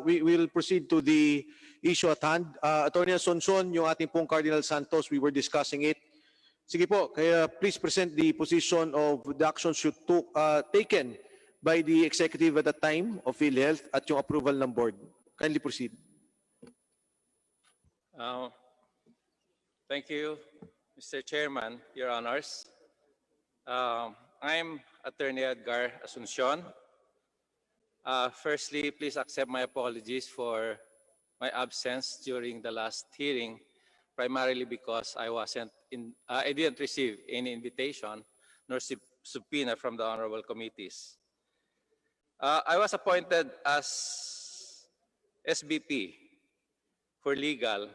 We will proceed to the issue at hand. Attorney Asuncion, yung ating pong Cardinal Santos, we were discussing it. Sige po, kaya please present the position of the actions you took, taken by the executive at the time of Philhealth at yung approval ng board. Kindly proceed. Thank you, Mr. Chairman, Your Honors. I'm Attorney Edgar Asuncion. Firstly, please accept my apologies for my absence during the last hearing, primarily because I didn't receive any invitation nor subpoena from the honorable committees. I was appointed as SVP for legal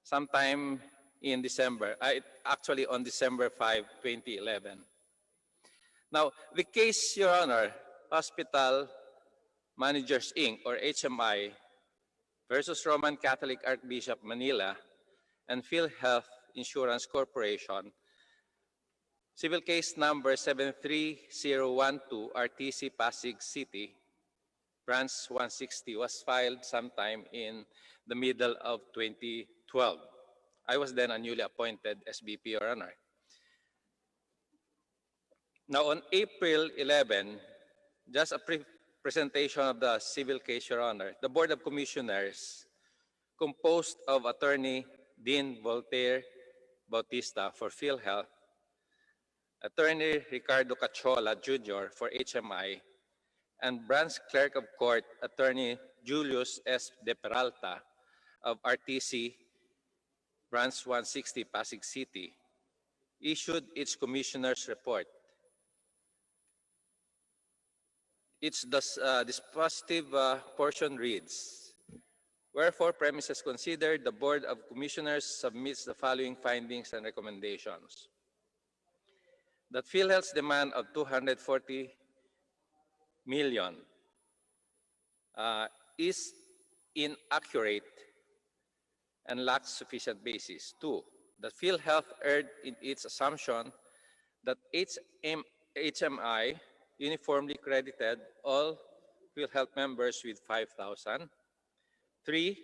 sometime in December, actually on December 5, 2011. Now, the case, Your Honor, Hospital Managers, Inc., or HMI, versus Roman Catholic Archbishop Manila and Philhealth Insurance Corporation, civil case number 73012, RTC Pasig City, branch 160, was filed sometime in the middle of 2012. I was then a newly appointed SVP, Your Honor. Now, on April 11, just a presentation of the civil case, Your Honor, the Board of Commissioners, composed of Attorney Dean Voltaire Bautista for Philhealth, Attorney Ricardo Cachola Jr. for HMI, and Branch Clerk of Court, Attorney Julius S. De Peralta of RTC, Branch 160, Pasig City, issued its commissioner's report. Its dispositive portion reads, wherefore premises considered, the Board of Commissioners submits the following findings and recommendations. That Philhealth's demand of 240 million is inaccurate and lacks sufficient basis. 2, that Philhealth erred in its assumption that HMI uniformly credited all Philhealth members with 5,000. 3,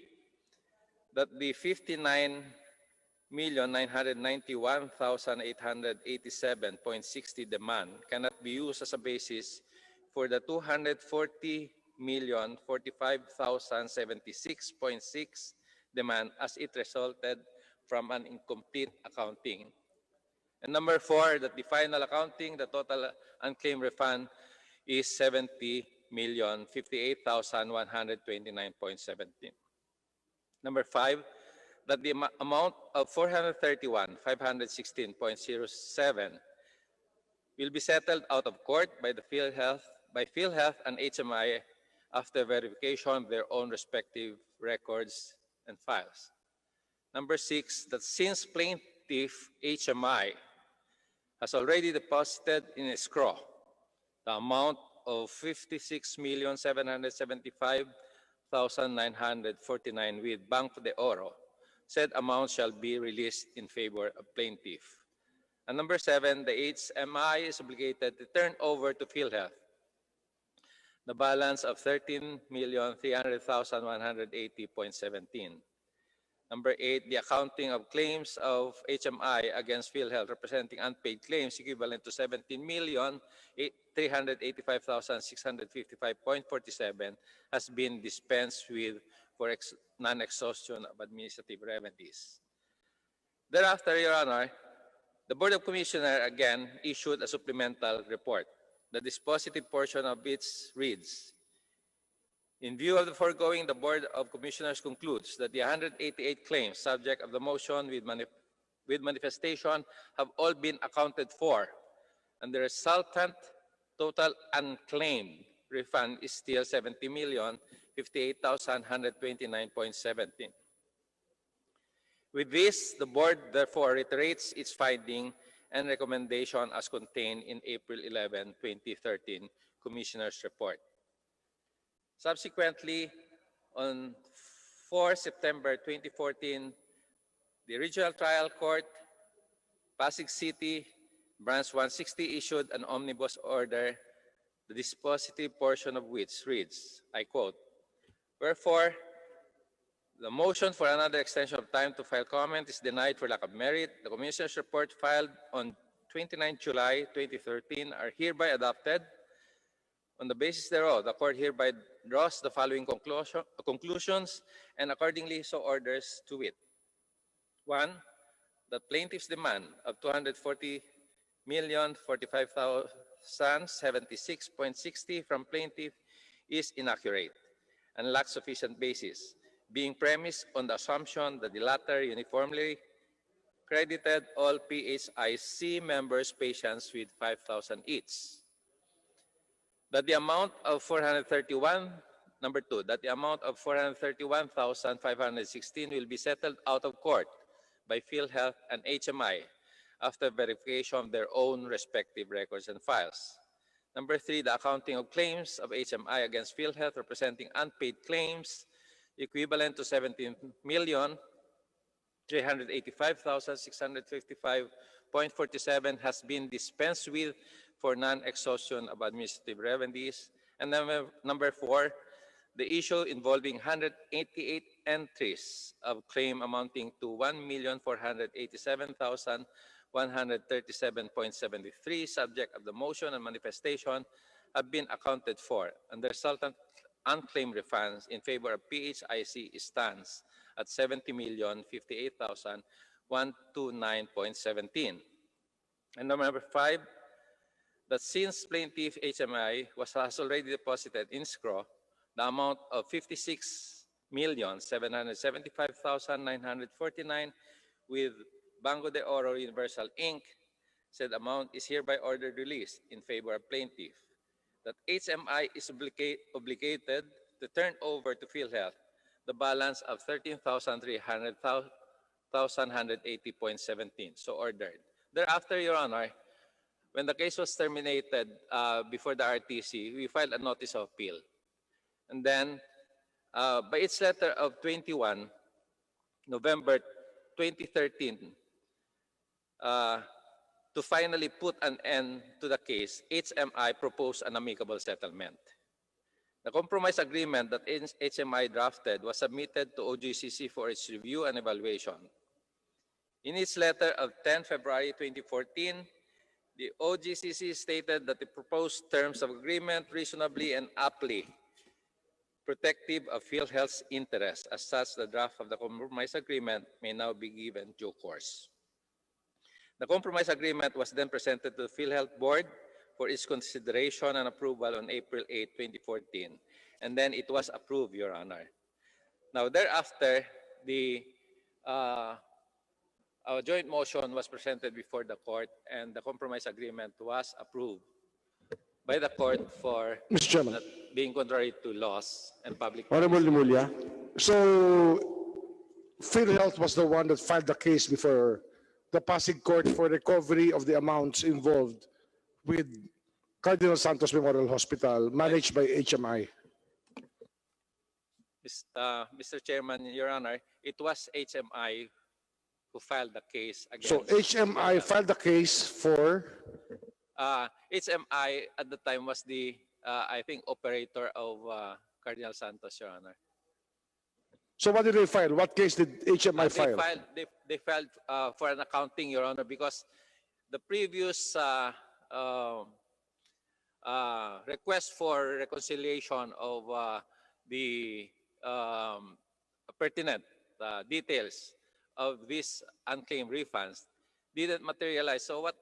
that the 59,991,887.60 demand cannot be used as a basis for the 240,045,076.6 demand, as it resulted from an incomplete accounting. And number 4, that the final accounting, the total unclaimed refund is 70,058,129.17. Number 5, that the amount of 431,516.07 will be settled out of court by Philhealth and HMI after verification of their own respective records and files. Number 6, that since plaintiff HMI has already deposited in escrow the amount of 56,775,949 with Banco de Oro, said amount shall be released in favor of plaintiff. And number 7, the HMI is obligated to turn over to Philhealth the balance of 13,300,180.17. Number 8, the accounting of claims of HMI against Philhealth representing unpaid claims equivalent to 17,385,655.47 has been dispensed with for non-exhaustion of administrative remedies. Thereafter, Your Honor, the Board of Commissioners again issued a supplemental report. The dispositive portion of it reads, in view of the foregoing, the Board of Commissioners concludes that the 188 claims subject of the motion with manifestation have all been accounted for, and the resultant total unclaimed refund is still 70,058,129.17. With this, the Board therefore reiterates its finding and recommendation as contained in April 11, 2013 Commissioner's Report. Subsequently, on 4 September 2014, the Regional Trial Court, Pasig City, Branch 160 issued an omnibus order, the dispositive portion of which reads, I quote, Wherefore, the motion for another extension of time to file comment is denied for lack of merit. The Commissioner's report filed on 29 July 2013 are hereby adopted. On the basis thereof, the Court hereby draws the following conclusions and accordingly so orders to wit. 1. That plaintiff's demand of 240,045,076.60 from plaintiff is inaccurate and lacks sufficient basis, being premised on the assumption that the latter uniformly credited all PHIC members' patients with 5,000 each. That the amount of 431, number 2, that the amount of 431,516 will be settled out of court by Philhealth and HMI after verification of their own respective records and files. Number 3, the accounting of claims of HMI against Philhealth representing unpaid claims equivalent to 17,385,655.47 has been dispensed with for non-exhaustion of administrative remedies. And number 4, the issue involving 188 entries of claim amounting to 1,487,137.73 subject of the motion and manifestation have been accounted for, and the resultant unclaimed refunds in favor of PHIC stands at 70,058,129.17. And number 5, that since plaintiff HMI has already deposited in escrow the amount of 56,775,949 with Banco de Oro Universal Inc., said amount is hereby ordered released in favor of plaintiff. That HMI is obligated to turn over to Philhealth the balance of 13,300,180.17, so ordered. Thereafter, Your Honor, when the case was terminated before the RTC, we filed a notice of appeal. And then, by its letter of 21 November 2013, to finally put an end to the case, HMI proposed an amicable settlement. The compromise agreement that HMI drafted was submitted to OGCC for its review and evaluation. In its letter of 10 February 2014, the OGCC stated that the proposed terms of agreement reasonably and aptly protective of Philhealth's interests. As such, the draft of the compromise agreement may now be given due course. The compromise agreement was then presented to the Philhealth Board for its consideration and approval on April 8, 2014. And then it was approved, Your Honor. Now, thereafter, the joint motion was presented before the court and the compromise agreement was approved by the court for Mr. Chairman. not being contrary to laws and public Honorable policy. Limulya, so Philhealth was the one that filed the case before the Pasig Court for recovery of the amounts involved with Cardinal Santos Memorial Hospital, managed by HMI. Mr. Chairman, Your Honor, it was HMI who filed the case against. So HMI filed the case for, HMI at the time was the, I think, operator of Cardinal Santos, Your Honor. so what did they file? What case did HMI file? They filed for an accounting, Your Honor, because the previous request for reconciliation of the pertinent details of these unclaimed refunds didn't materialize. So what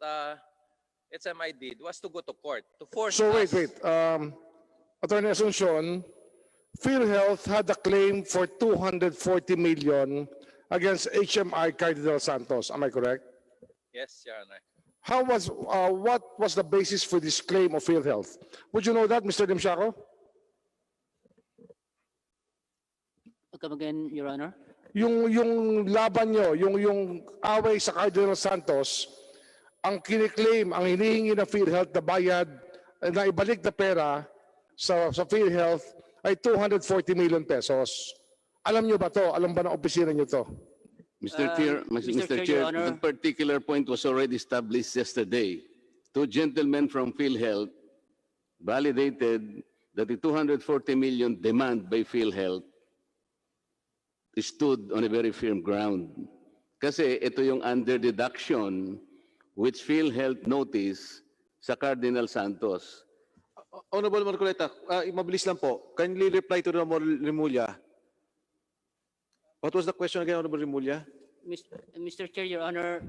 HMI did was to go to court to force So us. wait. Attorney Asuncion, Philhealth had a claim for 240 million against HMI Cardinal Santos. Am I correct? Yes, Your Honor. What was the basis for this claim of Philhealth? Would you know that, Mr. Dimshaco? Come again, Your Honor. Yung laban nyo, yung away sa Cardinal Santos, ang kiniklaim, ang hinihingi ng PhilHealth na bayad, na ibalik na pera sa PhilHealth ay 240 million pesos. Alam nyo ba to? Alam ba ng opisina nyo to? Mr. Chair, Mr. Chair, Your Honor. that particular point was already established yesterday. Two gentlemen from PhilHealth validated that the 240 million demand by Philhealth stood on a very firm ground. Kasi ito yung under deduction which Philhealth noticed sa Cardinal Santos. Honorable Marcoleta, mabilis lang po. Kindly reply to Honorable Remulla. What was the question again, Honorable Remulla? Mr. Chair, Your Honor,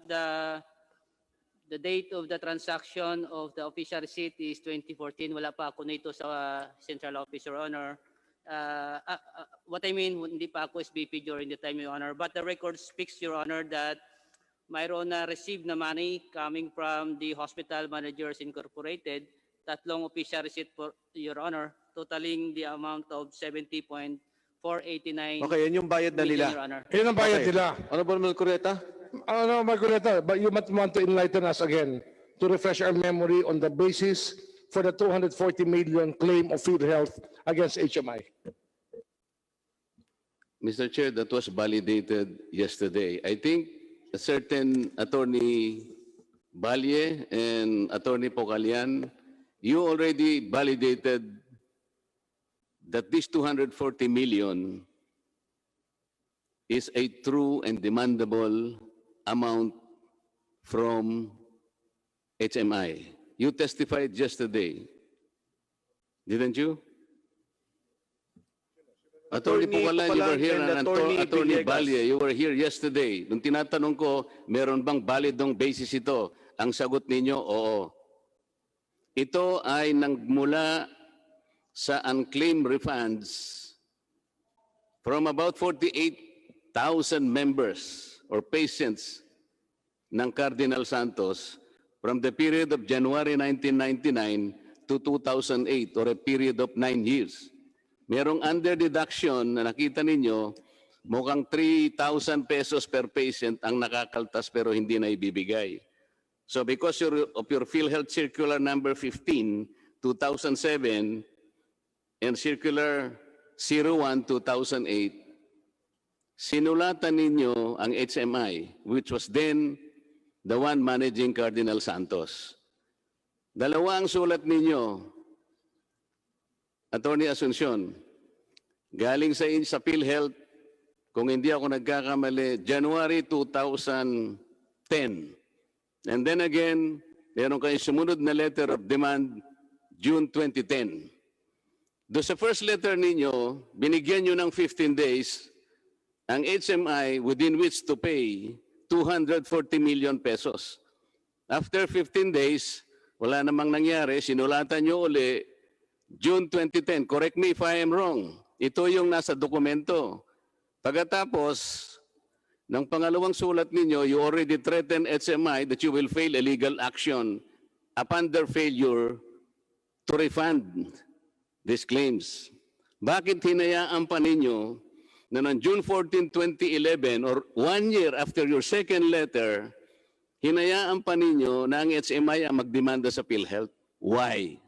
the date of the transaction of the official receipt is 2014. Wala pa ako nito sa central office, Your Honor. What I mean, hindi pa ako SBP during the time, Your Honor. But the record speaks, Your Honor, that mayroon na received na money coming from the Hospital Managers Incorporated, tatlong official receipt, for Your Honor, totaling the amount of 70.489 Okay, yan yung bayad na million, nila. Your Honor. Yun ang bayad Okay. nila. Honorable Marcoleta? Ano, Marcoleta, but you might want to enlighten us again to refresh our memory on the basis for the 240 million claim of Philhealth against HMI. Mr. Chair, that was validated yesterday. I think a certain Attorney Balye and Attorney Pocalian, you already validated that this 240 million is a true and demandable amount from HMI. You testified yesterday, didn't you? Attorney Pocalian, you were here, and Attorney Balye, you were here yesterday. Nung tinatanong ko, meron bang validong basis ito? Ang sagot ninyo, oo. Ito ay nagmula sa unclaimed refunds from about 48,000 members or patients ng Cardinal Santos from the period of January 1999 to 2008, or a period of 9 years. Merong under deduction na nakita ninyo, mukhang 3,000 pesos per patient ang nakakaltas pero hindi na ibibigay. So because of your Philhealth Circular number 15, 2007, and Circular 01, 2008, sinulatan ninyo ang HMI, which was then the one managing Cardinal Santos. Dalawa ang sulat ninyo, Attorney Asuncion, galing sa Philhealth, kung hindi ako nagkakamali, January 2010. And then again, meron kayong sumunod na letter of demand, June 2010. Doon sa first letter ninyo, binigyan nyo ng 15 days ang HMI within which to pay 240 million pesos. After 15 days, wala namang nangyari, sinulatan nyo uli, June 2010. Correct me if I am wrong. Ito yung nasa dokumento. Pagkatapos ng pangalawang sulat ninyo, you already threatened HMI that you will fail a legal action upon their failure to refund these claims. Bakit hinayaan pa ninyo na noong June 14, 2011, or 1 year after your second letter, hinayaan pa ninyo na ang HMI ang magdemanda sa Philhealth? Why?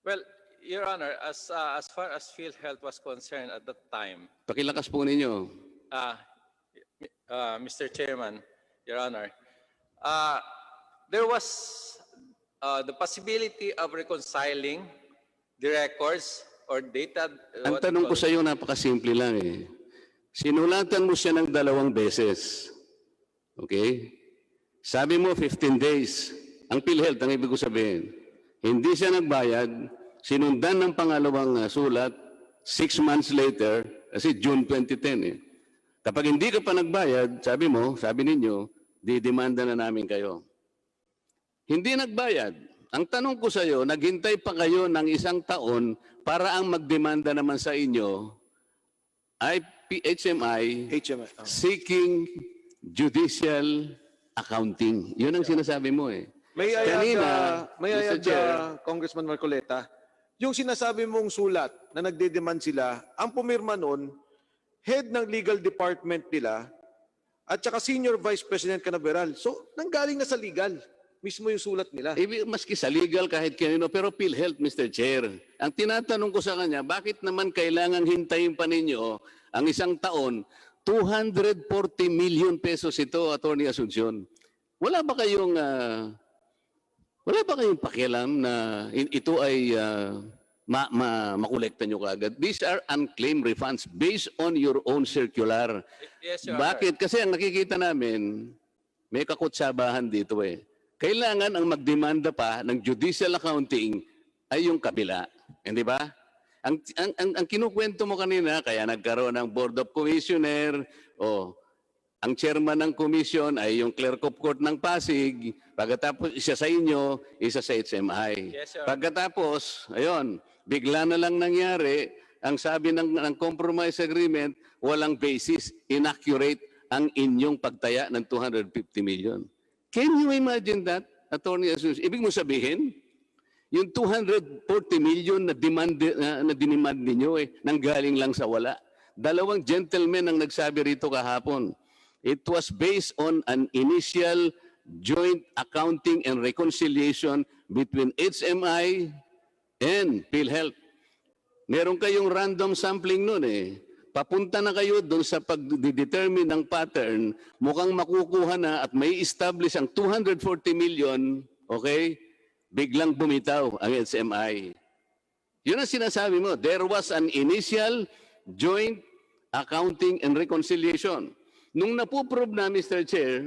Well, Your Honor, as far as Philhealth was concerned at that time, Pakilakas po ninyo. Mr. Chairman, Your Honor, there was the possibility of reconciling the records or data. Ang tanong ko sa iyo, napakasimple lang eh. Sinulatan mo siya ng 2 beses. Okay? Sabi mo 15 days. Ang Philhealth, ang ibig ko sabihin, hindi siya nagbayad, sinundan ng pangalawang sulat, 6 months later, kasi June 2010 eh. Kapag hindi ka pa nagbayad, sabi ninyo, didemanda na namin kayo. Hindi nagbayad. Ang tanong ko sa iyo, naghintay pa kayo ng 1 taon para ang magdemanda naman sa inyo ay HMI seeking judicial accounting. Yun ang sinasabi mo eh. May I Mr. add, Chair. Congressman Marcoleta, yung sinasabi mong sulat na nagde-demand sila, ang pumirma nun, head ng legal department nila, at saka senior vice president Canaveral. So, nanggaling na sa legal. Mismo yung sulat nila. Maski sa legal kahit kanino, pero Philhealth, Mr. Chair. Ang tinatanong ko sa kanya, bakit naman kailangang hintayin pa ninyo ang 1 taon? 240 million pesos ito, Attorney Asuncion. Wala ba kayong Wala ba kayong pakialam na ito ay makolekta nyo kaagad? These are unclaimed refunds based on your own circular. Yes, Your Honor. Bakit? Kasi ang nakikita namin, may kakutsabahan dito eh. Kailangan ang magdemanda pa ng judicial accounting ay yung kabila. Hindi ba? Ang kinukwento mo kanina, kaya nagkaroon ng Board of Commissioner, o ang chairman ng commission ay yung clerk of court ng Pasig, pagkatapos isa sa inyo, isa sa HMI. Yes, sir. Pagkatapos, ayun, bigla na lang nangyari, ang sabi ng compromise agreement, walang basis, inaccurate ang inyong pagtaya ng 250 million. Can you imagine that, Attorney Asus? Ibig mo sabihin, yung 240 million na dinemand ninyo nanggaling lang sa wala. Dalawang gentlemen ang nagsabi rito kahapon. It was based on an initial joint accounting and reconciliation between HMI and Philhealth. Meron kayong random sampling nun eh. Papunta na kayo doon sa pag-determine ng pattern, mukhang makukuha na at may establish ang 240 million, okay? Biglang bumitaw ang HMI. Yun ang sinasabi mo. There was an initial joint accounting and reconciliation. Nung napuprove na, Mr. Chair,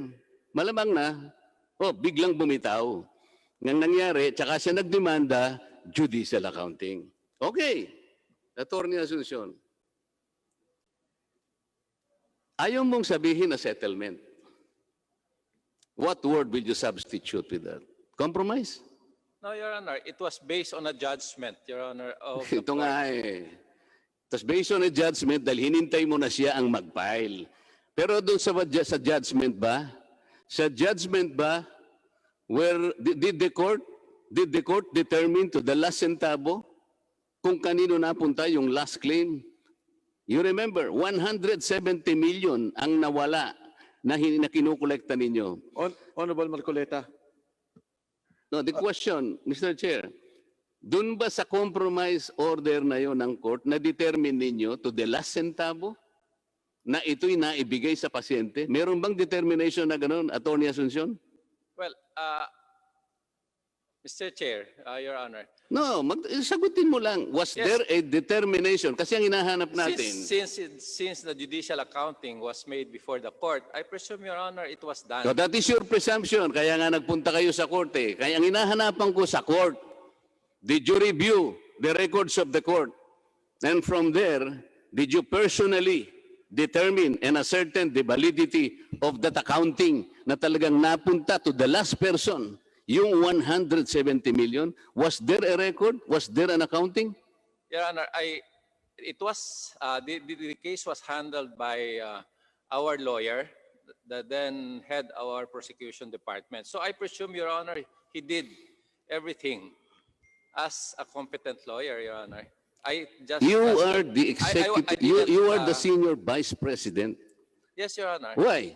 malamang na, biglang bumitaw. Nang nangyari, tsaka siya nagdemanda, judicial accounting. Okay. Attorney Asuncion. Ayaw mong sabihin na settlement. What word will you substitute with that? Compromise? No, Your Honor, it was based on a judgment, Your Honor, of the Ito court. nga eh. Tapos based on a judgment, dahil hinintay mo na siya ang mag-file. Pero doon sa judgment ba? Sa judgment ba, where did the court determine to the last centavo kung kanino napunta yung last claim? You remember, 170 million ang nawala na kinukolekta ninyo. Honorable Marcoleta. No, the question, Mr. Chair, dun ba sa compromise order na yon ng court na determine ninyo to the last centavo na ito'y naibigay sa pasyente? Meron bang determination na gano'n, Attorney Asuncion? Well, Mr. Chair, Your Honor, No, sagutin mo lang. Was Yes. there a determination? Kasi ang hinahanap natin. since the judicial accounting was made before the court, I presume, Your Honor, it was done. So that is your presumption. Kaya nga nagpunta kayo sa korte. Kaya ang hinahanapan ko sa court, did you review the records of the court? And from there, did you personally determine and ascertain the validity of that accounting na talagang napunta to the last person? Yung 170 million, was there a record? Was there an accounting? Your Honor, it was, the case was handled by our lawyer, that then head our prosecution department. So I presume, Your Honor, he did everything as a competent lawyer, Your Honor. You are the executive, you are the uh, senior vice president. Yes, Your Honor. Why?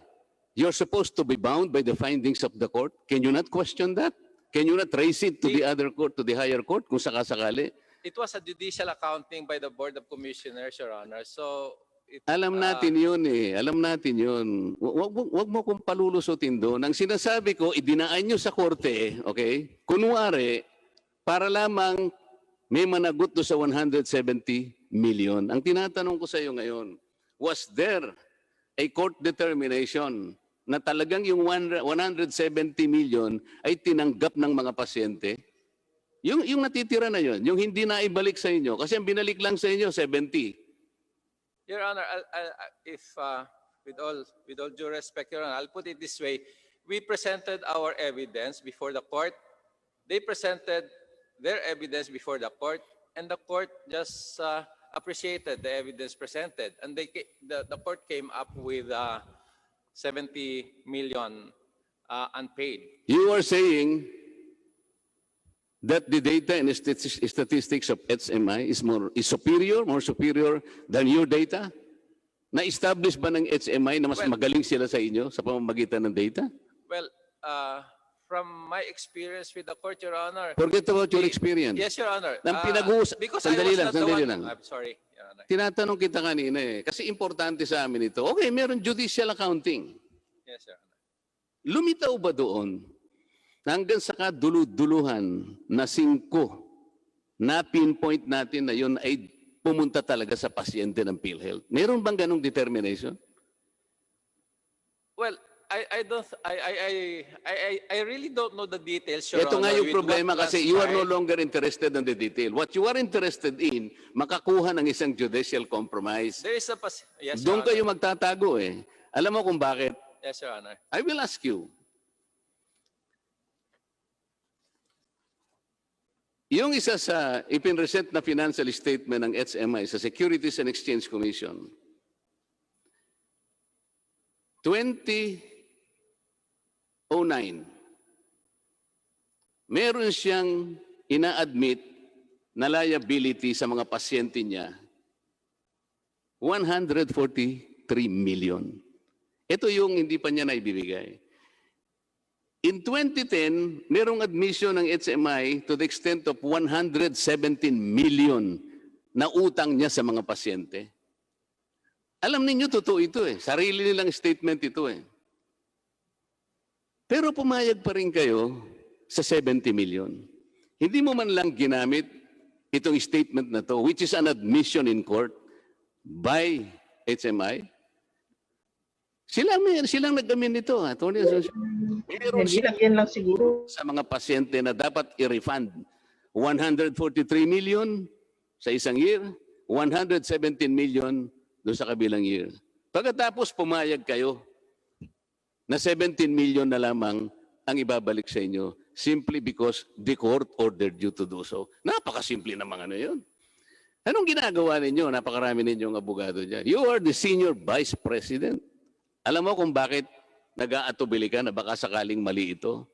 You're supposed to be bound by the findings of the court. Can you not question that? Can you not raise it to the other court, to the higher court, kung sakasakali? It was a judicial accounting by the Board of Commissioners, Your Honor. So, Alam natin yun eh. Alam natin yun. Wag mo kong palulusutin doon. Ang sinasabi ko, idinaan nyo sa korte, okay? Kunwari, para lamang may managot do sa 170 million. Ang tinatanong ko sa iyo ngayon, was there a court determination na talagang yung 170 million ay tinanggap ng mga pasyente? Yung natitira na yun, yung hindi na ibalik sa inyo, kasi ang binalik lang sa inyo, 70. Your Honor, if with all due respect, Your Honor, I'll put it this way: we presented our evidence before the court. They presented their evidence before the court, and the court just appreciated the evidence presented, and the court came up with 70 million unpaid. You are saying that the data and statistics of HMI is more superior than your data? Na-establish ba ng HMI na mas magaling sila sa inyo sa pamamagitan ng data? Well, from my experience with the court, Your Honor. Forget about your experience. Yes, Your Honor. Nang pinag-uusap, Because I was not the one. I'm sorry, Your Honor. Tinatanong kita kanina eh, kasi importante sa amin ito. Okay, meron judicial accounting. Yes, Your Honor. Lumitaw ba doon hanggang sa kaduluduluhan na 5 na pinpoint natin na yun ay pumunta talaga sa pasyente ng PhilHealth. Meron bang ganong determination? Well, I really don't know the details, Your Ito nga Honor, yung with problema what kasi you are no transpired. longer interested in the detail. What you are interested in, makakuha ng isang judicial compromise. There is a yes, Your Doon kayo Honor. magtatago eh. Alam mo kung bakit? Yes, Your Honor. I will ask you. Yung isa sa ipinresent na financial statement ng SMI sa Securities and Exchange Commission, 2009, meron siyang ina-admit na liability sa mga pasyente niya, 143 million. Ito yung hindi pa niya naibibigay. In 2010, merong admission ng HMI to the extent of 117 million na utang niya sa mga pasyente. Alam ninyo, totoo ito eh. Sarili nilang statement ito eh. Pero pumayag pa rin kayo sa 70 million. Hindi mo man lang ginamit itong statement na to, which is an admission in court by HMI. Silang nag-amin nito, Atty. Meron Hindi lang yan lang siguro. sa mga pasyente na dapat i-refund 143 million sa isang year, 117 million doon sa kabilang year. Pagkatapos pumayag kayo na 17 million na lamang ang ibabalik sa inyo simply because the court ordered you to do so. Napakasimple na mga ano yun. Anong ginagawa ninyo? Napakarami ninyong abogado dyan. You are the senior vice president. Alam mo kung bakit nag-aatubili ka na baka sakaling mali ito?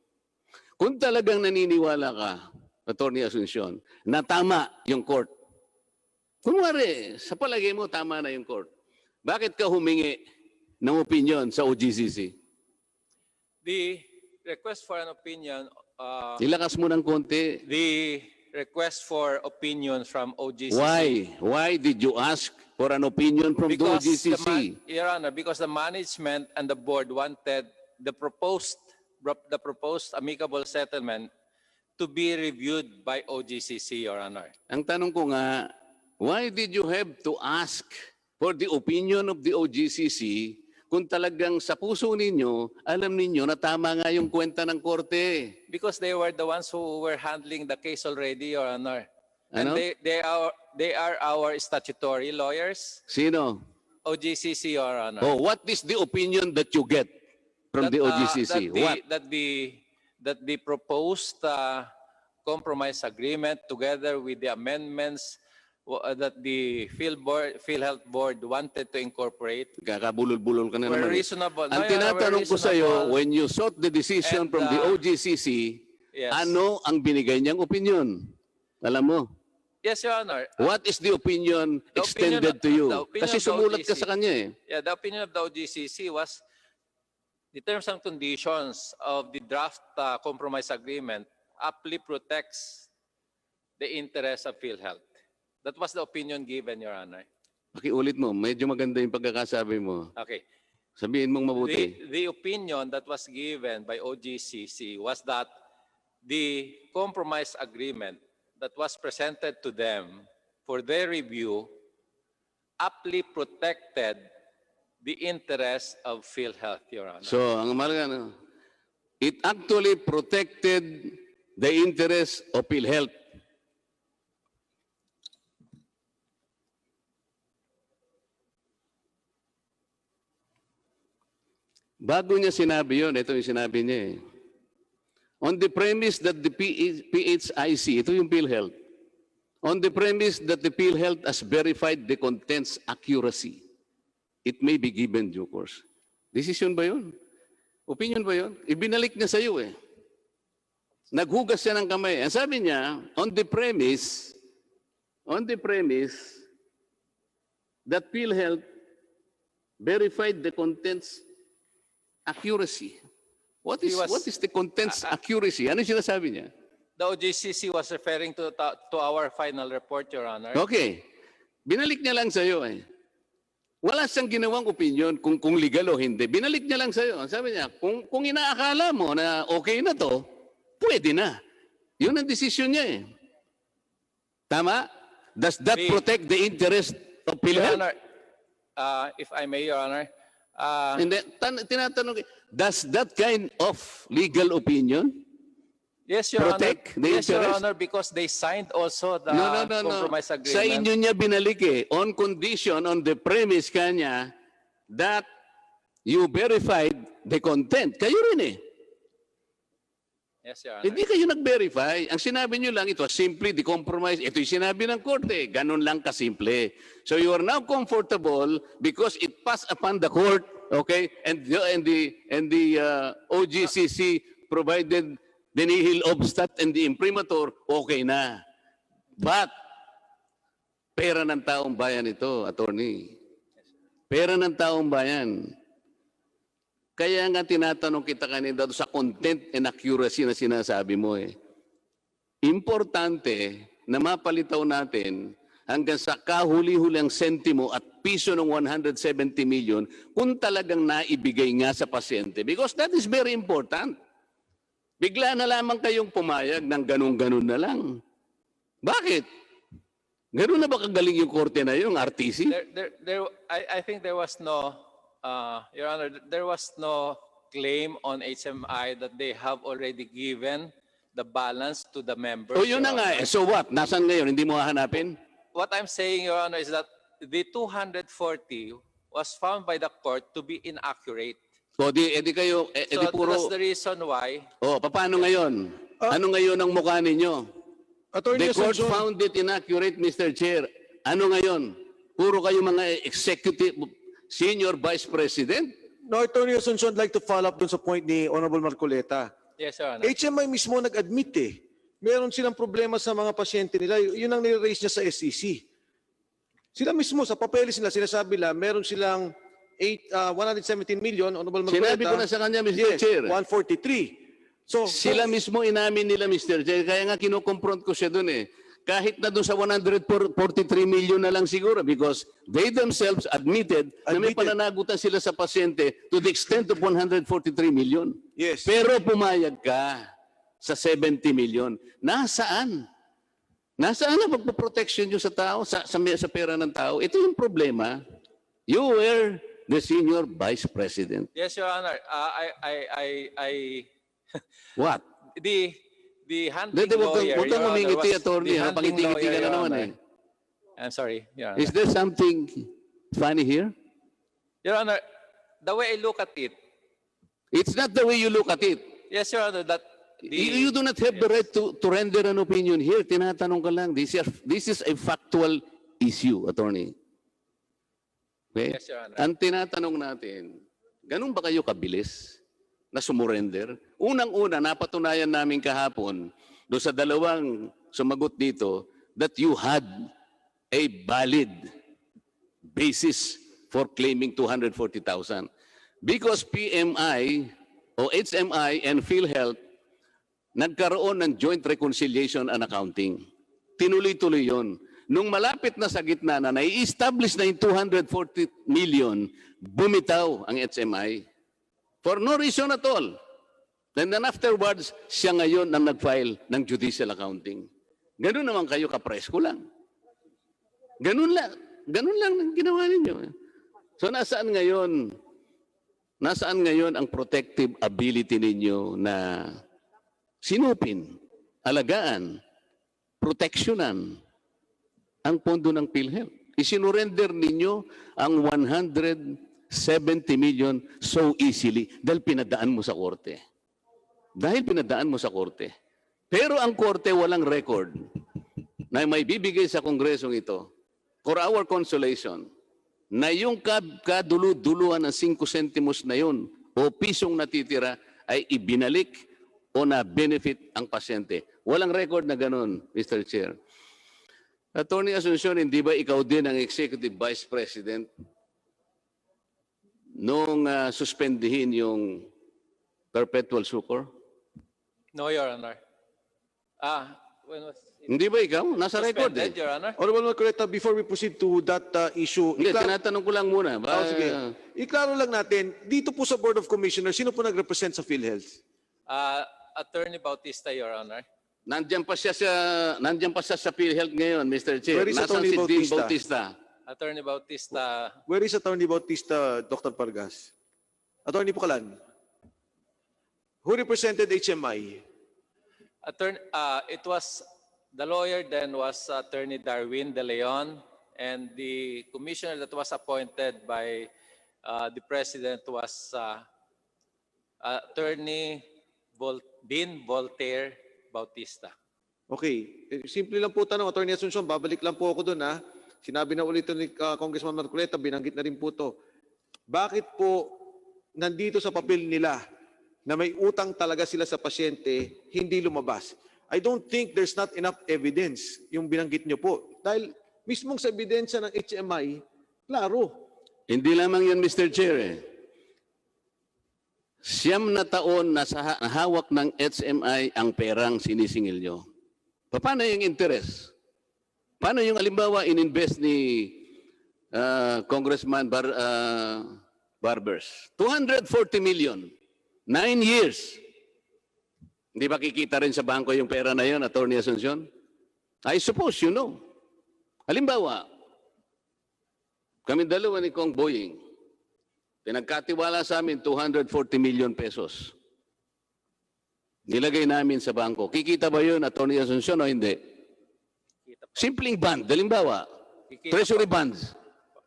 Kung talagang naniniwala ka, Atty. Asuncion, na tama yung court, kunwari, sa palagay mo, tama na yung court, bakit ka humingi ng opinion sa OGCC? The request for an opinion, Ilakas mo ng konti. the request for opinion from OGCC. Why? Why did you ask for an opinion from the OGCC? Your Honor, because the management and the board wanted the proposed amicable settlement to be reviewed by OGCC, Your Honor. Ang tanong ko nga, why did you have to ask for the opinion of the OGCC kung talagang sa puso ninyo, alam ninyo na tama nga yung kwenta ng korte? Because they were the ones who were handling the case already, Your Honor. And Ano? they are our statutory lawyers, Sino? OGCC, Your Honor. Oh, what is the opinion that you get from the OGCC? What? That the proposed compromise agreement together with the amendments that the Philhealth board wanted to incorporate Kakabulol-bulol ka na were naman. reasonable. Ang No, Your Honor, were tinatanong ko sa iyo, reasonable. when you sought the decision And, from the OGCC, Yes. ano ang binigay niyang opinion? Alam mo? Yes, Your Honor. What is the opinion The extended opinion- to you? the opinion Kasi of the sumulat ka OGC. sa kanya eh. Yeah, the opinion of the OGCC was the terms and conditions of the draft compromise agreement aptly protects the interests of Philhealth. That was the opinion given, Your Honor. Pakiulit mo, medyo maganda yung pagkakasabi mo. Okay. Sabihin mong mabuti. The opinion that was given by OGCC was that the compromise agreement that was presented to them for their review aptly protected the interests of Philhealth, Your Honor. So, ang mahalaga, no? It actually protected the interest of PhilHealth. Bago niya sinabi yun, ito yung sinabi niya eh. On the premise that the PHIC, ito yung PhilHealth, on the premise that the PhilHealth has verified the content's accuracy, it may be given due course. Decision ba yun? Opinion ba yun? Ibinalik niya sa iyo eh. Naghugas siya ng kamay. Ang sabi niya, on the premise that PhilHealth verified the content's accuracy. What is the content's accuracy? Ano yung sinasabi niya? The OGCC was referring to our final report, Your Honor. Okay. Binalik niya lang sa iyo eh. Wala siyang ginawang opinion kung legal o hindi. Binalik niya lang sa iyo. Sabi niya, kung inaakala mo na okay na to, pwede na. Yun ang desisyon niya eh. Tama? Does that Me- protect the interest of Your PhilHealth? Honor, if I may, Your Honor, Hindi, tinatanong, does that kind of legal opinion yes, Your Honor. protect the Yes, Your interest? Honor, because they signed also the No. compromise agreement. Sa inyo niya binalik eh, on condition, on the premise kanya, that you verified the content. Kayo rin eh. Yes, Your Honor. Hindi kayo nag-verify. Ang sinabi niyo lang, ito simply the compromise. Ito yung sinabi ng korte. Ganun lang kasimple. So you are now comfortable because it passed upon the court, okay? And the OGCC provided the nihil obstat and the imprimatur, okay na. But, pera ng taong bayan ito, attorney. Pera ng taong bayan. Kaya nga tinatanong kita kanina sa content and accuracy na sinasabi mo eh. Importante na mapalitaw natin hanggang sa kahuli-huling sentimo at piso ng 170 million kung talagang naibigay nga sa pasyente. Because that is very important. Bigla na lamang kayong pumayag ng ganun-ganun na lang. Bakit? Ganun na ba kagaling yung korte na yun, yung RTC? I think there was no, Your Honor, there was no claim on HMI that they have already given the balance to the members. O yun na Your nga Honor. eh. So what? Nasaan ngayon? Hindi mo hahanapin? What I'm saying, Your Honor, is that the 240 was found by the court to be inaccurate. O edi kayo, edi So puro... that's the reason why. O, paano ngayon? Ano ngayon ang mukha ninyo? Attorney The court Asuncion, found it inaccurate, Mr. Chair. Ano ngayon? Puro kayo mga executive, senior vice president? no, Attorney Asuncion, I'd like to follow up dun sa point ni Honorable Marcoleta. Yes, Your Honor. HMI mismo nag-admit eh. Meron silang problema sa mga pasyente nila. Yun ang nire-raise niya sa SEC. Sila mismo, sa papeles nila, sinasabi nila, meron silang 117 million, Honorable Marcoleta. Sinabi ko na sa kanya, Mr. Yes, Chair. 143. So, Sila mismo inamin nila, Mr. Chair. Kaya nga kinukompront ko siya doon eh. Kahit na doon sa 143 million na lang siguro because they themselves admitted na may Admitted. pananagutan sila sa pasyente to the extent of 143 million. yes. Pero pumayag ka sa 70 million. Nasaan? Nasaan ang pagpoprotection nyo sa tao, sa pera ng tao? Ito yung problema. You were the senior vice president. Yes, Your Honor. What? The handling Huwag lawyer, kang Your Honor, umingiti, was- attorney. the Ha? handling Pangiti-ngiti lawyer, ka na Your naman Honor. eh. I'm sorry, Your Honor. Is there something funny here? Your Honor, the way I look at it, It's not the way you look at it. yes, Your Honor, that You do not have the right to render an opinion here. Tinatanong ka lang. This is a factual issue, attorney. Okay? Yes, Your Honor. Ang tinatanong natin, ganun ba kayo kabilis na sumurrender? Unang-una, napatunayan namin kahapon doon sa dalawang sumagot dito that you had a valid basis for claiming 240,000. Because PMI o HMI and Philhealth nagkaroon ng joint reconciliation and accounting. Tinuloy-tuloy yun. Nung malapit na sa gitna na nai-establish na yung 240 million, bumitaw ang HMI. For no reason at all. And then afterwards, siya ngayon ang nag-file ng judicial accounting. Ganun naman kayo kapresko lang. Ganun lang ang ginawa ninyo. So nasaan ngayon ang protective ability ninyo na sinupin, alagaan, proteksyonan ang pondo ng PhilHealth? Isinurrender ninyo ang 170 million so easily dahil pinadaan mo sa korte. Pero ang korte walang record na may bibigay sa kongresong ito for our consolation na yung kadulu-duluhan ng 5 sentimos na yun o pisong natitira ay ibinalik o na-benefit ang pasyente. Walang record na ganun, Mr. Chair. Attorney Asuncion, hindi ba ikaw din ang Executive Vice President nung suspendihin yung perpetual succor? no, Your Honor. When was it Hindi ba ikaw? Nasa record suspended, eh. Your Honor? Honorable Marcoleta, before we proceed to that issue, Hindi, tinatanong ko lang muna. sige. Iklaro lang natin, dito po sa Board of Commissioners, sino po nag-represent sa PhilHealth? Attorney Bautista, Your Honor. Nandiyan pa siya sa Philhealth ngayon, Mr. Chair. Where is Nasaan Attorney si Dean Bautista? Bautista? Attorney Bautista, Where is Attorney Bautista, Dr. Pargas? Attorney Pucalan, who represented HMI? it was, the lawyer then was Attorney Darwin De Leon, and the commissioner that was appointed by the president was Attorney Dean Voltaire Bautista. Okay. Simple lang po tanong, Attorney Asuncion, babalik lang po ako doon ha. Sinabi na ulit ni Congressman Marcoleta, binanggit na rin po to. Bakit po nandito sa papel nila na may utang talaga sila sa pasyente, hindi lumabas? I don't think there's not enough evidence yung binanggit nyo po. Dahil mismong sa ebidensya ng HMI, klaro. Hindi lamang yan, Mr. Chair. Siyam na taon na sa hawak ng HMI ang perang sinisingil nyo. Paano yung interest? Paano yung alimbawa in-invest ni Congressman Barbers? 240 million. 9 years. Hindi ba kikita rin sa bangko yung pera na yun, Attorney Asuncion? I suppose you know. Halimbawa, kami dalawa ni Kong Boying, pinagkatiwala sa amin 240 million pesos. Nilagay namin sa bangko. Kikita ba yun, Attorney Asuncion, o hindi? Simpleng bond, halimbawa, treasury bonds.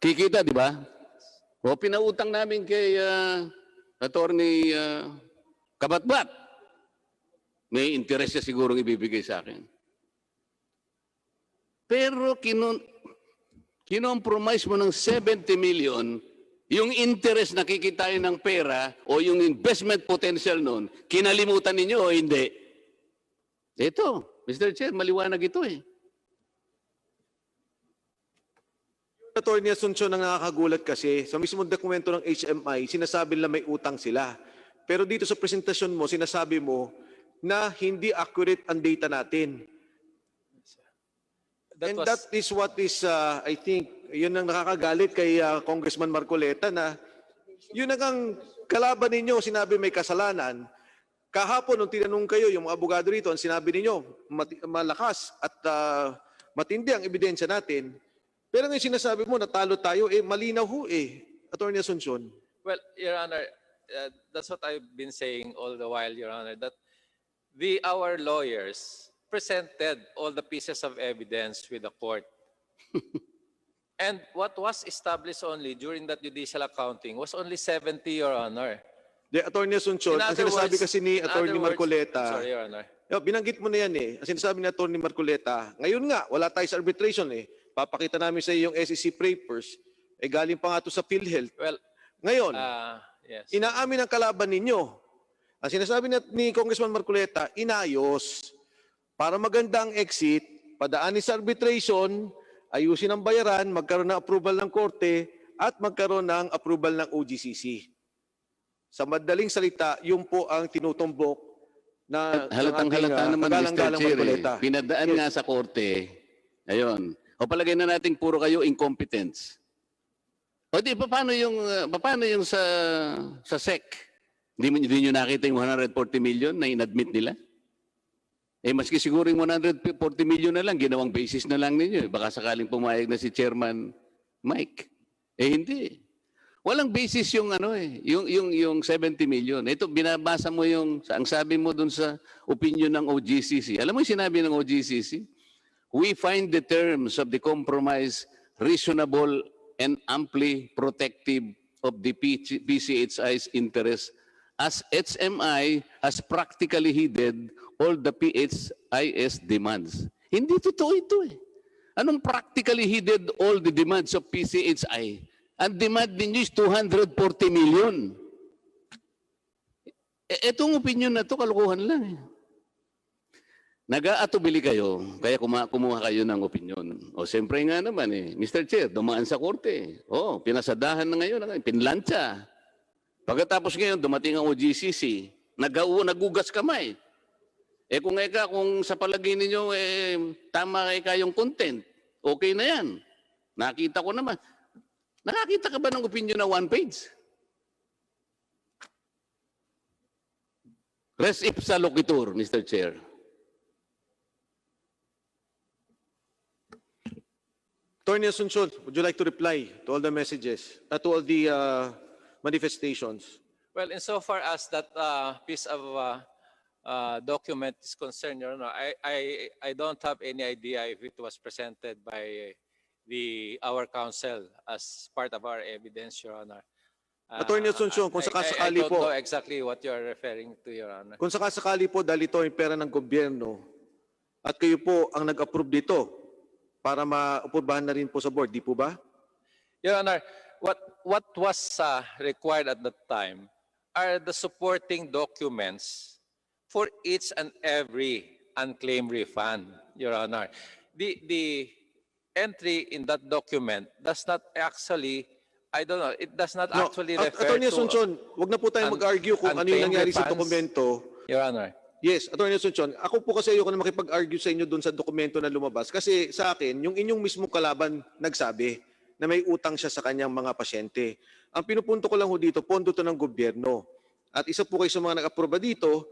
Kikita, di ba? O pinautang namin kay Attorney Kabatbat. May interest siya sigurong ibibigay sa akin. Pero kinompromise mo ng 70 million, yung interest na kikitain ng pera o yung investment potential nun, kinalimutan ninyo o hindi? Ito, Mr. Chair, maliwanag ito eh. Attorney Asuncion, ang nakakagulat kasi, sa mismong dokumento ng HMI, sinasabi nila may utang sila. Pero dito sa presentasyon mo, sinasabi mo na hindi accurate ang data natin. That is what is, I think, yun ang nakakagalit kay Congressman Marcoleta na yun ang kalaban ninyo, sinabi may kasalanan. Kahapon, nung tinanong kayo, yung mga abogado rito, ang sinabi ninyo, malakas at matindi ang ebidensya natin. Pero ngayon sinasabi mo, natalo tayo, malinaw ho Attorney Asuncion. Well, Your Honor, that's what I've been saying all the while, Your Honor, that our lawyers presented all the pieces of evidence with the court. And what was established only during that judicial accounting was only 70, Your Honor. The Attorney Asuncion, ang sinasabi kasi ni Attorney Marcoleta, sorry, Your Honor. Binanggit mo na yan Ang sinasabi ni Attorney Marcoleta, ngayon nga, wala tayo sa arbitration Papakita namin sa iyo yung SEC papers, galing pa nga ito sa Philhealth. Well, ngayon, yes. inaamin ang kalaban ninyo. Ang sinasabi ni Congressman Marcoleta, inayos para maganda ang exit, padaanin sa arbitration, ayusin ang bayaran, magkaroon ng approval ng korte, at magkaroon ng approval ng OGCC. Sa madaling salita, yun po ang tinutumbok na Halatang-halata naman, Mr. Chair. Pinadaan Yes. nga sa korte. Ayun. O palagay na natin puro kayo incompetence. O di, paano yung sa SEC? Hindi nyo nakita yung 140 million na inadmit nila? Maski siguro yung 140 million na lang, ginawang basis na lang ninyo. Baka sakaling pumayag na si Chairman Mike. Hindi. Walang basis yung yung 70 million. Ito, binabasa mo ang sabi mo dun sa opinion ng OGCC. Alam mo yung sinabi ng OGCC? We find the terms of the compromise reasonable and amply protective of the PCHI's interest as HMI has practically heeded all the PHIS demands. Hindi totoo ito Anong practically heeded all the demands of PCHI? Ang demand ninyo is 240 million. Etong opinion na to kalokohan lang Nag-aatubili kayo, kaya kumuha kayo ng opinion. O siyempre nga naman Mr. Chair, dumaan sa korte. Pinasadahan na ngayon, pinlansya. Pagkatapos ngayon, dumating ang OGCC, nagugas kamay. Kung sa palagay ninyo, tama kayong content, okay na yan. Nakita ko naman. Nakakita ka ba ng opinion na one page? Res ipsa loquitur, Mr. Chair. Attorney Asuncion, would you like to reply to all the messages, to all the manifestations? Well, insofar as that piece of document is concerned, Your Honor, I don't have any idea if it was presented by our counsel as part of our evidence, Your Honor. Attorney Asuncion, kung I sakasakali don't po, know exactly what you're referring to, Your Honor. kung sakasakali po dahil ito ay pera ng gobyerno at kayo po ang nag-approve dito para maaprubahan na rin po sa board, di po ba? Your Honor, what was required at that time are the supporting documents for each and every unclaimed refund, Your Honor. The entry in that document does not actually, I don't know, it does not actually refer Attorney to Asuncion, wag na po tayong mag-argue kung ano yung unclaimed nangyari sa refunds. dokumento. Your Honor. Yes, Attorney Asuncion, ako po kasi ayoko na makipag-argue sa inyo doon sa dokumento na lumabas kasi sa akin, yung inyong mismong kalaban nagsabi na may utang siya sa kanyang mga pasyente. Ang pinupunto ko lang ho dito, pondo to ng gobyerno. At isa po kayo sa mga nag-aproba dito,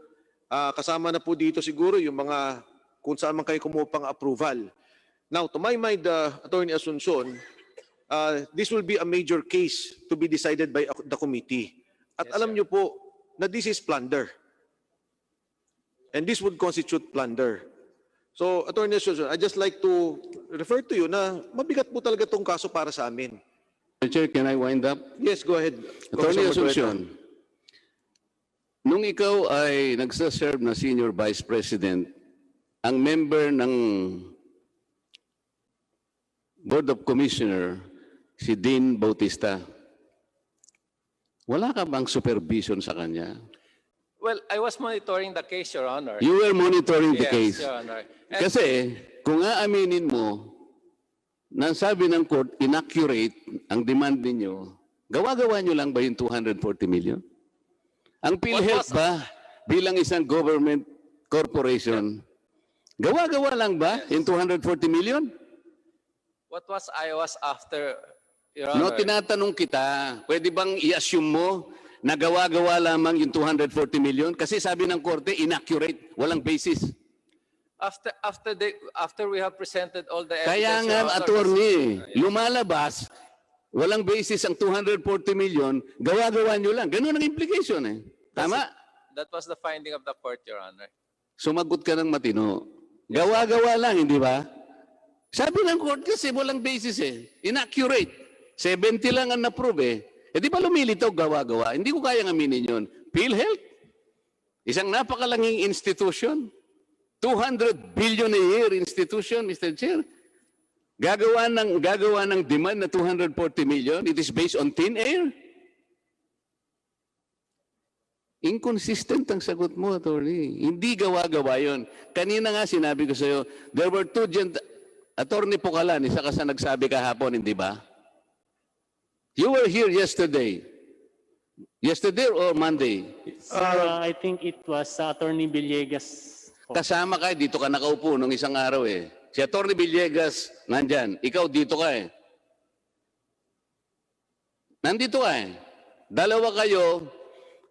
kasama na po dito siguro yung mga kung saan man kayo kumuha pang approval. Now, to my mind, Attorney Asuncion, this will be a major case to be decided by the committee. At Yes, alam sir. niyo po na this is plunder. And this would constitute plunder. So, Attorney Asuncion, I just like to refer to you na mabigat po talaga itong kaso para sa amin. Mr. Chair, can I wind up? Yes, go ahead. Attorney Congressman Marcoleta. Asuncion, nung ikaw ay nagsaserve na Senior Vice President, ang member ng Board of Commissioner, si Dean Bautista, wala ka bang supervision sa kanya? Well, I was monitoring the case, Your Honor. You were monitoring the Yes, case. Your Honor. And Kasi kung aaminin mo na sabi ng court, inaccurate ang demand ninyo, gawa-gawa nyo lang ba yung 240 million? Ang Philhealth ba, bilang isang government corporation, gawa-gawa lang ba yung 240 million? what was I was after, Your No, Honor? tinatanong kita, pwede bang i-assume mo na gawa-gawa lamang yung 240 million? Kasi sabi ng korte, inaccurate, walang basis. After we have presented all the evidence, Kaya Your nga, Honor, attorney, lumalabas, walang basis ang 240 million, gawa-gawa nyo lang. Ganun ang implication eh. Tama? that was the finding of the court, Your Honor. Sumagot ka ng matino. Gawa-gawa lang, hindi ba? Sabi ng court kasi walang basis eh. Inaccurate. 70 lang ang na-prove eh. Eh di ba lumilitaw gawa-gawa? Hindi ko kayang aminin yun. Philhealth, isang napakalanging institution, 200 billion a year institution, Mr. Chair. Gagawa ng demand na 240 million. It is based on thin air. Inconsistent ang sagot mo, attorney. Hindi gawa-gawa yun. Kanina nga sinabi ko sa iyo, there were two Attorney Pucalan, isa ka sa nagsabi kahapon, hindi ba? You were here yesterday. Yesterday or Monday? Sir, I think it was Attorney Villegas. Kasama ka, dito ka nakaupo nung isang araw eh. Si Attorney Villegas, nandyan. Ikaw dito ka eh. Nandito ka eh. Dalawa kayo,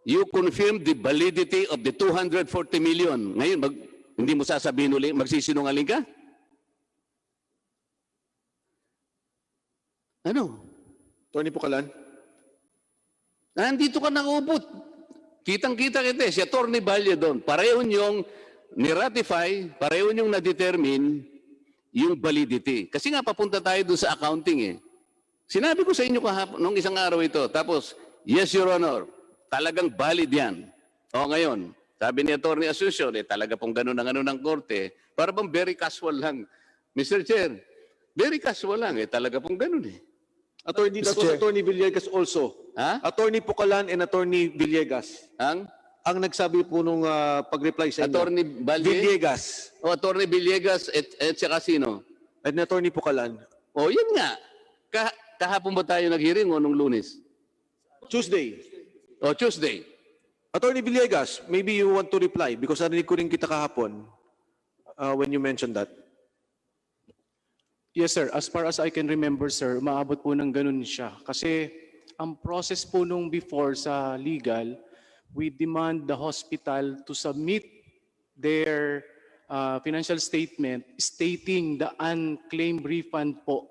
you confirmed the validity of the 240 million. Ngayon, hindi mo sasabihin ulit, magsisinungaling ka? Ano? Attorney Pucalan. Nandito ka nakaupo. Kitang-kita kita eh. Si Attorney Valle doon. Pareho niyong ni-ratify, pareho niyong na-determine yung validity. Kasi nga papunta tayo doon sa accounting eh. Sinabi ko sa inyo kahapon, nung isang araw ito. Tapos, yes, Your Honor, talagang valid yan. O ngayon, sabi ni Attorney Asuncion, talaga pong ganun ang ano ng korte. Para bang very casual lang. Mr. Chair, very casual lang eh. Talaga pong ganun eh. Attorney, that was Attorney Villegas also. Ha? Attorney Pucalan and Attorney Villegas. Ang nagsabi po nung pag-reply sa inyo. Attorney Valle? Villegas. O Attorney Villegas at saka sino? At Attorney Pucalan. O yun nga. Kahapon ba tayo nag-hearing o nung Lunes? Tuesday. O Tuesday. Attorney Villegas, maybe you want to reply because narinig ko rin kita kahapon when you mentioned that. Yes, sir. As far as I can remember, sir, maabot po ng ganun siya. Kasi ang process po nung before sa legal, we demand the hospital to submit their financial statement stating the unclaimed refund po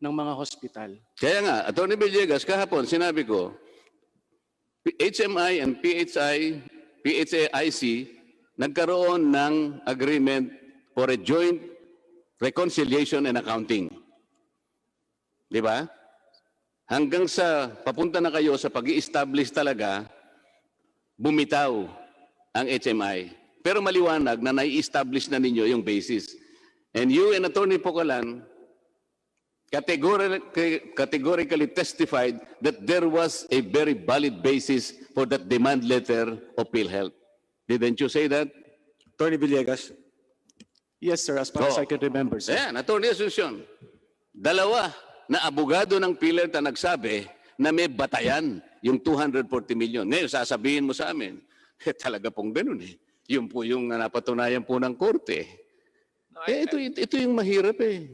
ng mga hospital. Kaya nga, Atty. Villegas, kahapon sinabi ko, HMI and PHAIC nagkaroon ng agreement for a joint reconciliation and accounting. Di ba? Hanggang sa papunta na kayo sa pag-i-establish talaga, bumitaw ang HMI. Pero maliwanag na nai-establish na ninyo yung basis. And you and Atty. Pocalan categorically testified that there was a very valid basis for that demand letter of Philhealth. Didn't you say that? Attorney Villegas. Yes, sir, as far as I can remember, sir. Ayan, Atty. Asuncion. Dalawa na abogado ng Philhealth na nagsabi na may batayan yung 240 million. Ngayon, sasabihin mo sa amin, talaga pong ganun eh. Yun po yung napatunayan po ng korte. No, Ito yung mahirap eh.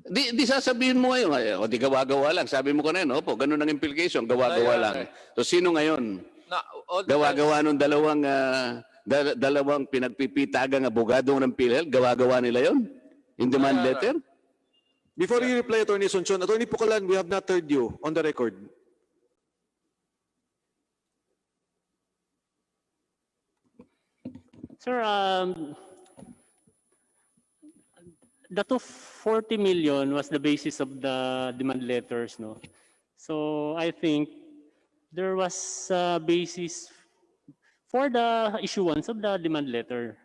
Di sasabihin mo ngayon, o di gawa-gawa lang. Sabi mo kanina, opo, ganun ang implication, gawa-gawa lang. So sino ngayon? no, all the Gawa-gawa nung dalawang pinagpipitagang abogado ng PhilHealth, gawa-gawa nila yon? In demand letter? Before you reply, Attorney Asuncion, Attorney Pocalan, we have not heard you on the record. Sir, the 240 million was the basis of the demand letters, no? So I think there was a basis for the issuance of the demand letter.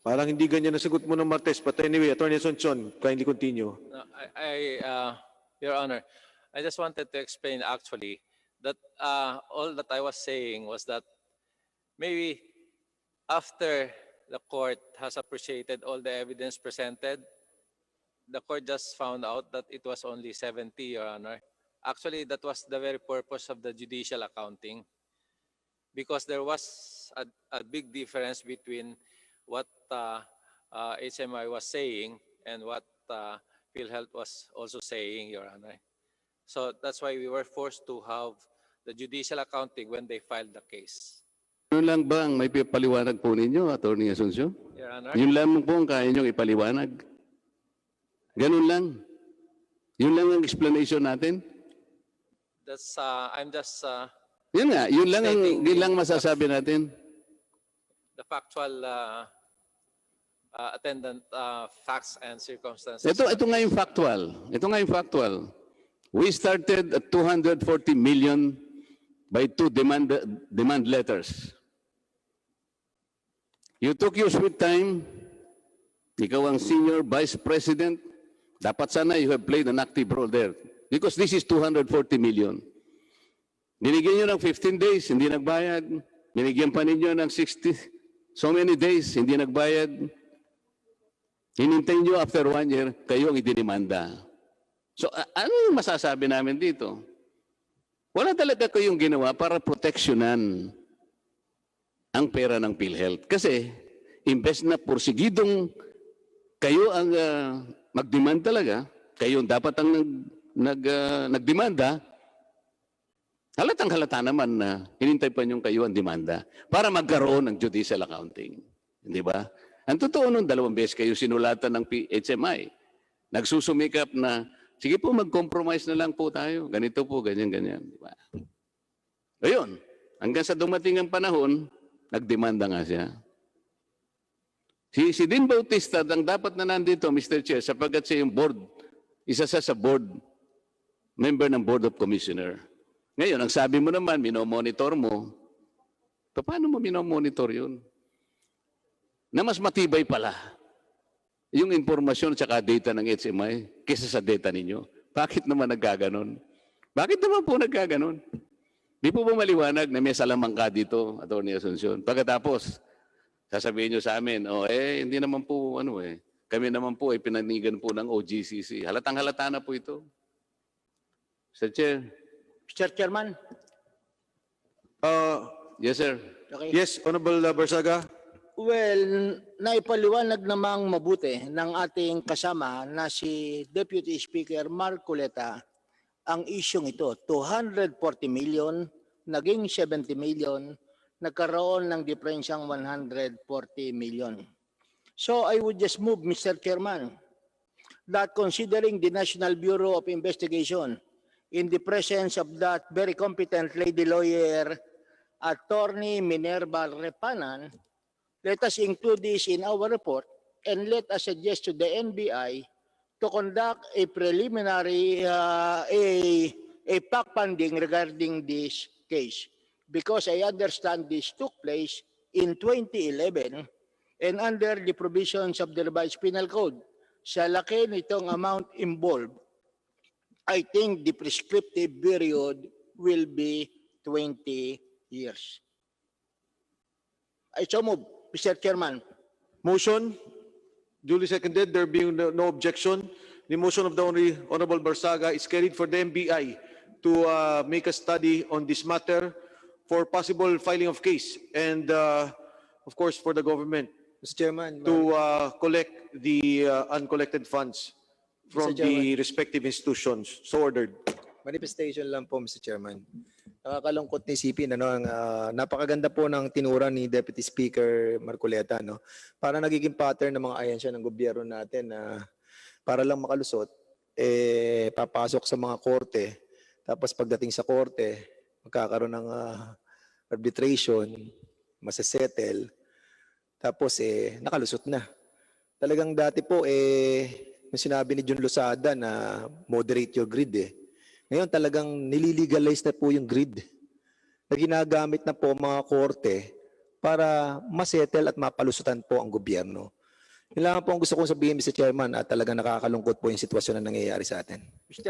Parang hindi ganyan nasagot mo ng Martes. But anyway, Attorney Asuncion, kindly continue. No, Your Honor, I just wanted to explain actually that all that I was saying was that maybe after the court has appreciated all the evidence presented, the court just found out that it was only 70, Your Honor. Actually, that was the very purpose of the judicial accounting, because there was a big difference between what HMI was saying and what PhilHealth was also saying, Your Honor. So that's why we were forced to have the judicial accounting when they filed the case. Ano lang ba ang may paliwanag po ninyo, Atty. Asuncion? Your Honor. Yun lamang po ang kaya niyong ipaliwanag. Ganun lang. Yun lang ang explanation natin. That's I'm just Yun nga, yun lang ang stating yun lang masasabi natin. the factual attendant facts and circumstances. Ito nga yung factual. Ito nga yung factual. We started at 240 million by two demand letters. You took your sweet time. Ikaw ang senior vice president. Dapat sana you have played an active role there. Because this is 240 million. Binigyan nyo ng 15 days, hindi nagbayad. Binigyan pa ninyo ng 60, so many days, hindi nagbayad. Hinintay nyo after 1 year, kayo ang idinimanda. So ano yung masasabi namin dito? Wala talaga kayong ginawa para proteksyonan ang pera ng PhilHealth. Kasi, imbes na porsigidong kayo ang mag-demand talaga, kayo dapat ang nagdemanda, halatang halata naman na hinintay pa niyong kayo ang demanda para magkaroon ng judicial accounting. Hindi ba? Ang totoo nun, 2 beses kayo sinulatan ng HMI. Nagsusumikap na, sige po, mag-compromise na lang po tayo. Ganito po, ganyan. Di ba? Ayun, hanggang sa dumating ang panahon, nagdemanda nga siya. Si Dean Bautista, ang dapat na nandito, Mr. Chair, sapagkat siya yung board, isa sa board, member ng Board of Commissioner. Ngayon, ang sabi mo naman, minomonitor mo. Paano mo minomonitor yun? Na mas matibay pala yung informasyon at data ng HMI kaysa sa data ninyo. Bakit naman nagkaganon? Bakit naman po nagkaganon? Di po ba maliwanag na may salamangka dito, Atty. Asuncion? Pagkatapos, sasabihin nyo sa amin, hindi naman po, kami naman po ay pinanigan po ng OGCC. Halatang halata na po ito. Mr. Chair. Mr. Chairman. Yes, sir. Okay. Yes, Honorable Barsaga. Well, naipaliwanag namang mabuti ng ating kasama na si Deputy Speaker Marcoleta ang isyong ito. 240 million, naging 70 million, nagkaroon ng diferensyang 140 million. So I would just move, Mr. Chairman, that considering the National Bureau of Investigation, in the presence of that very competent lady lawyer, Attorney Minerva Repanan, let us include this in our report and let us suggest to the NBI to conduct a preliminary, a fact-finding regarding this case. Because I understand this took place in 2011 and under the provisions of the revised penal code. Sa laki nitong amount involved, I think the prescriptive period will be 20 years. I so move, Mr. Chairman. Motion duly seconded. There being no objection, the motion of the Honorable Barsaga is carried for the NBI to make a study on this matter for possible filing of case and of course for the government Mr. Chairman, to collect the uncollected funds from Mr. the respective institutions. So ordered. manifestation lang po, Mr. Chairman. Nakakalungkot ni CP, ang napakaganda po ng tinura ni Deputy Speaker Marcoleta, no? Para nagiging pattern ng mga ahensya ng gobyerno natin na para lang makalusot, papasok sa mga korte, tapos pagdating sa korte, magkakaroon ng arbitration, masasettle, tapos nakalusot na. Talagang dati po, yung sinabi ni Jun Losada na moderate your greed Ngayon talagang nililegalize na po yung greed na ginagamit na po mga korte para masettle at mapalusutan po ang gobyerno. Yun lang po ang gusto kong sabihin, Mr. Chairman, at talagang nakakalungkot po yung sitwasyon na nangyayari sa atin.